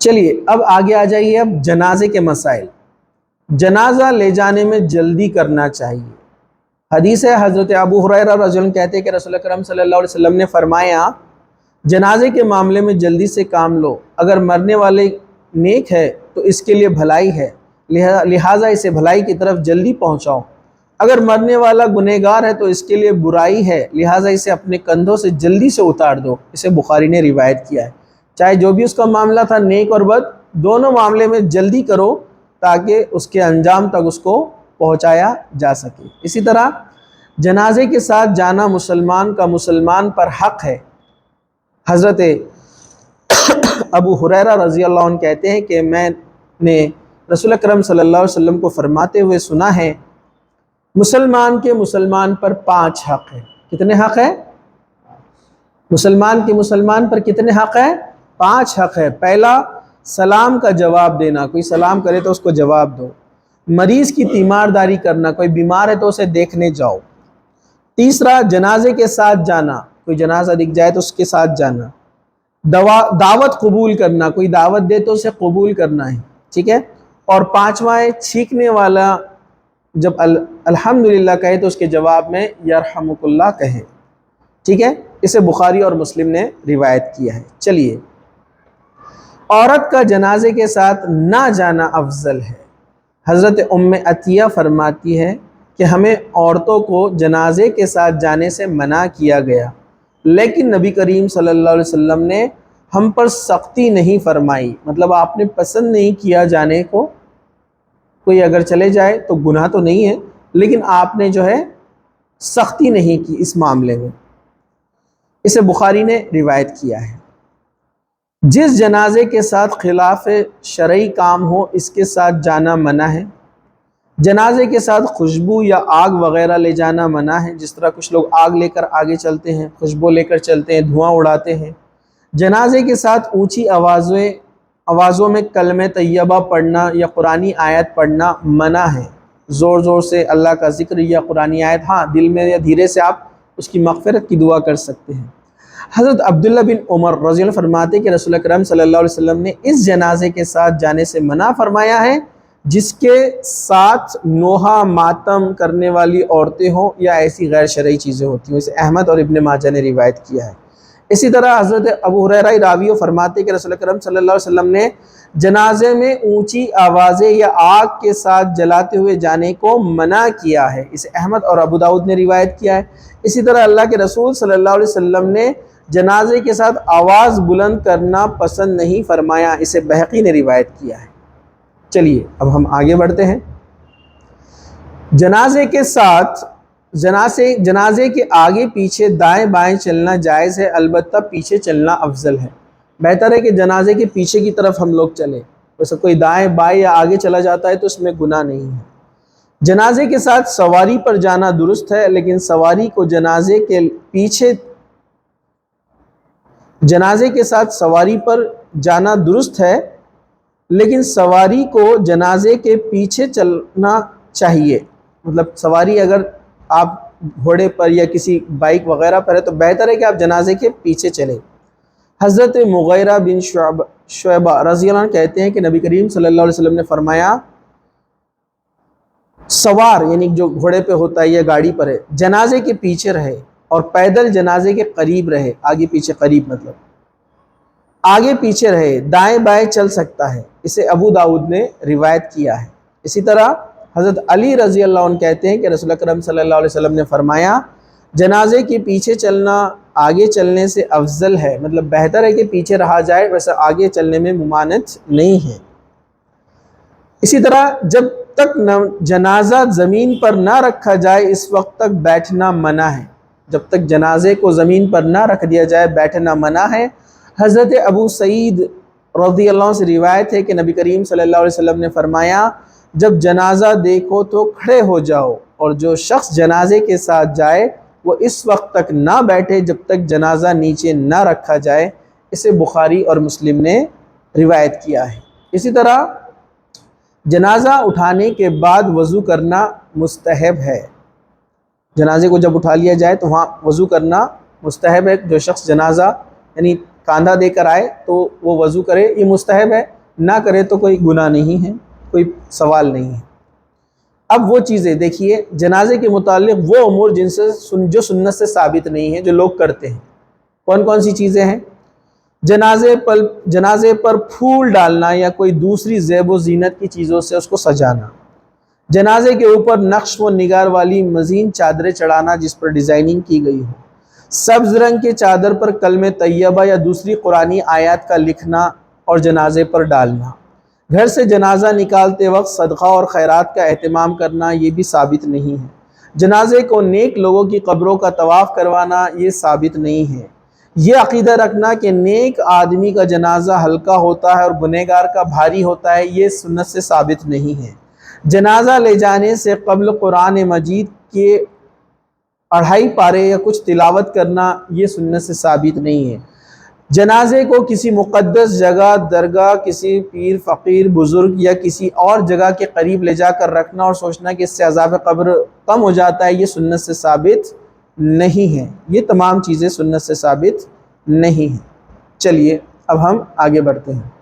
چلیے اب آگے آ جائیے، اب جنازے کے مسائل۔ جنازہ لے جانے میں جلدی کرنا چاہیے۔ حدیث ہے، حضرت ابو ہریرہ رضی اللہ عنہ کہتے ہیں کہ رسول اکرم صلی اللہ علیہ وسلم نے فرمایا، جنازے کے معاملے میں جلدی سے کام لو، اگر مرنے والے نیک ہے تو اس کے لیے بھلائی ہے، لہٰذا اسے بھلائی کی طرف جلدی پہنچاؤ، اگر مرنے والا گنہگار ہے تو اس کے لیے برائی ہے، لہٰذا اسے اپنے کندھوں سے جلدی سے اتار دو۔ اسے بخاری نے روایت کیا ہے۔ چاہے جو بھی اس کا معاملہ تھا، نیک اور بد، دونوں معاملے میں جلدی کرو تاکہ اس کے انجام تک اس کو پہنچایا جا سکے۔ اسی طرح جنازے کے ساتھ جانا مسلمان کا مسلمان پر حق ہے۔ حضرت ابو ہریرہ رضی اللہ عنہ کہتے ہیں کہ میں نے رسول اکرم صلی اللہ علیہ وسلم کو فرماتے ہوئے سنا ہے، مسلمان کے مسلمان پر 5 حق ہے۔ کتنے حق ہے؟ مسلمان کے مسلمان پر کتنے حق ہے؟ 5 حق ہے۔ پہلا، سلام کا جواب دینا، کوئی سلام کرے تو اس کو جواب دو۔ مریض کی تیمارداری کرنا، کوئی بیمار ہے تو اسے دیکھنے جاؤ۔ تیسرا، جنازے کے ساتھ جانا، کوئی جنازہ دکھ جائے تو اس کے ساتھ جانا۔ دعوت قبول کرنا، کوئی دعوت دے تو اسے قبول کرنا ہے، ٹھیک ہے۔ اور 5واں ہے، چھینکنے والا جب الحمدللہ کہے تو اس کے جواب میں یرحمک اللہ کہے، ٹھیک ہے۔ اسے بخاری اور مسلم نے روایت کیا ہے۔ چلیے، عورت کا جنازے کے ساتھ نہ جانا افضل ہے۔ حضرت ام عطیہ فرماتی ہے کہ ہمیں عورتوں کو جنازے کے ساتھ جانے سے منع کیا گیا، لیکن نبی کریم صلی اللہ علیہ وسلم نے ہم پر سختی نہیں فرمائی، مطلب آپ نے پسند نہیں کیا جانے کو۔ کوئی اگر چلے جائے تو گناہ تو نہیں ہے، لیکن آپ نے جو ہے سختی نہیں کی اس معاملے میں۔ اسے بخاری نے روایت کیا ہے۔ جس جنازے کے ساتھ خلاف شرعی کام ہو اس کے ساتھ جانا منع ہے۔ جنازے کے ساتھ خوشبو یا آگ وغیرہ لے جانا منع ہے، جس طرح کچھ لوگ آگ لے کر آگے چلتے ہیں، خوشبو لے کر چلتے ہیں، دھواں اڑاتے ہیں۔ جنازے کے ساتھ اونچی آوازوں میں کلمہ طیبہ پڑھنا یا قرآنی آیت پڑھنا منع ہے۔ زور زور سے اللہ کا ذکر یا قرآنی آیت، ہاں دل میں یا دھیرے سے آپ اس کی مغفرت کی دعا کر سکتے ہیں۔ حضرت عبداللہ بن عمر رضی اللہ عنہ فرماتے کہ رسول اکرم صلی اللہ علیہ وسلم نے اس جنازے کے ساتھ جانے سے منع فرمایا ہے جس کے ساتھ نوحہ ماتم کرنے والی عورتیں ہوں یا ایسی غیر شرعی چیزیں ہوتی ہیں۔ اسے احمد اور ابن ماجہ نے روایت کیا ہے۔ اسی طرح حضرت ابو ہریرہ راوی فرماتے کہ رسول اکرم صلی اللہ علیہ وسلم نے جنازے میں اونچی آوازیں یا آگ کے ساتھ جلاتے ہوئے جانے کو منع کیا ہے۔ اسے احمد اور ابو داؤد نے روایت کیا ہے۔ اسی طرح اللہ کے رسول صلی اللہ علیہ وسلم نے جنازے کے ساتھ آواز بلند کرنا پسند نہیں فرمایا۔ اسے بہقی نے روایت کیا ہے۔ چلیے اب ہم آگے بڑھتے ہیں۔ جنازے کے ساتھ جنازے کے آگے پیچھے دائیں بائیں چلنا جائز ہے، البتہ پیچھے چلنا افضل ہے۔ بہتر ہے کہ جنازے کے پیچھے کی طرف ہم لوگ چلیں، ویسے کوئی دائیں بائیں یا آگے چلا جاتا ہے تو اس میں گناہ نہیں ہے۔ جنازے کے ساتھ سواری پر جانا درست ہے، لیکن سواری کو جنازے کے ساتھ سواری پر جانا درست ہے، لیکن سواری کو جنازے کے پیچھے چلنا چاہیے۔ مطلب سواری اگر آپ گھوڑے پر یا کسی بائک وغیرہ پر ہے تو بہتر ہے کہ آپ جنازے کے پیچھے چلیں۔ حضرت مغیرہ بن شعبہ رضی اللہ عنہ کہتے ہیں کہ نبی کریم صلی اللہ علیہ وسلم نے فرمایا، سوار یعنی جو گھوڑے پہ ہوتا ہے یا گاڑی پر ہے، جنازے کے پیچھے رہے اور پیدل جنازے کے قریب رہے، آگے پیچھے قریب مطلب آگے پیچھے رہے، دائیں بائیں چل سکتا ہے۔ اسے ابو داؤد نے روایت کیا ہے۔ اسی طرح حضرت علی رضی اللہ عنہ کہتے ہیں کہ رسول اکرم صلی اللہ علیہ وسلم نے فرمایا، جنازے کے پیچھے چلنا آگے چلنے سے افضل ہے، مطلب بہتر ہے کہ پیچھے رہا جائے، ویسے آگے چلنے میں ممانعت نہیں ہے۔ اسی طرح جب تک جنازہ زمین پر نہ رکھا جائے اس وقت تک بیٹھنا منع ہے۔ جب تک جنازے کو زمین پر نہ رکھ دیا جائے بیٹھنا منع ہے۔ حضرت ابو سعید رضی اللہ عنہ سے روایت ہے کہ نبی کریم صلی اللہ علیہ وسلم نے فرمایا، جب جنازہ دیکھو تو کھڑے ہو جاؤ، اور جو شخص جنازے کے ساتھ جائے وہ اس وقت تک نہ بیٹھے جب تک جنازہ نیچے نہ رکھا جائے۔ اسے بخاری اور مسلم نے روایت کیا ہے۔ اسی طرح جنازہ اٹھانے کے بعد وضو کرنا مستحب ہے۔ جنازے کو جب اٹھا لیا جائے تو وہاں وضو کرنا مستحب ہے۔ جو شخص جنازہ یعنی کاندھا دے کر آئے تو وہ وضو کرے، یہ مستحب ہے، نہ کرے تو کوئی گناہ نہیں ہے، کوئی سوال نہیں ہے۔ اب وہ چیزیں دیکھیے جنازے کے متعلق، وہ امور جو سنت سے ثابت نہیں ہیں، جو لوگ کرتے ہیں، کون کون سی چیزیں ہیں؟ جنازے پر پھول ڈالنا یا کوئی دوسری زیب و زینت کی چیزوں سے اس کو سجانا، جنازے کے اوپر نقش و نگار والی مزین چادریں چڑھانا جس پر ڈیزائننگ کی گئی ہو، سبز رنگ کے چادر پر کلمہ طیبہ یا دوسری قرآنی آیات کا لکھنا اور جنازے پر ڈالنا، گھر سے جنازہ نکالتے وقت صدقہ اور خیرات کا اہتمام کرنا، یہ بھی ثابت نہیں ہے۔ جنازے کو نیک لوگوں کی قبروں کا طواف کروانا، یہ ثابت نہیں ہے۔ یہ عقیدہ رکھنا کہ نیک آدمی کا جنازہ ہلکا ہوتا ہے اور گنہگار کا بھاری ہوتا ہے، یہ سنت سے ثابت نہیں ہے۔ جنازہ لے جانے سے قبل قرآن مجید کے 2.5 پارے یا کچھ تلاوت کرنا، یہ سنت سے ثابت نہیں ہے۔ جنازے کو کسی مقدس جگہ، درگاہ، کسی پیر فقیر بزرگ یا کسی اور جگہ کے قریب لے جا کر رکھنا اور سوچنا کہ اس سے عذاب قبر کم ہو جاتا ہے، یہ سنت سے ثابت نہیں ہے۔ یہ تمام چیزیں سنت سے ثابت نہیں ہیں۔ چلیے اب ہم آگے بڑھتے ہیں۔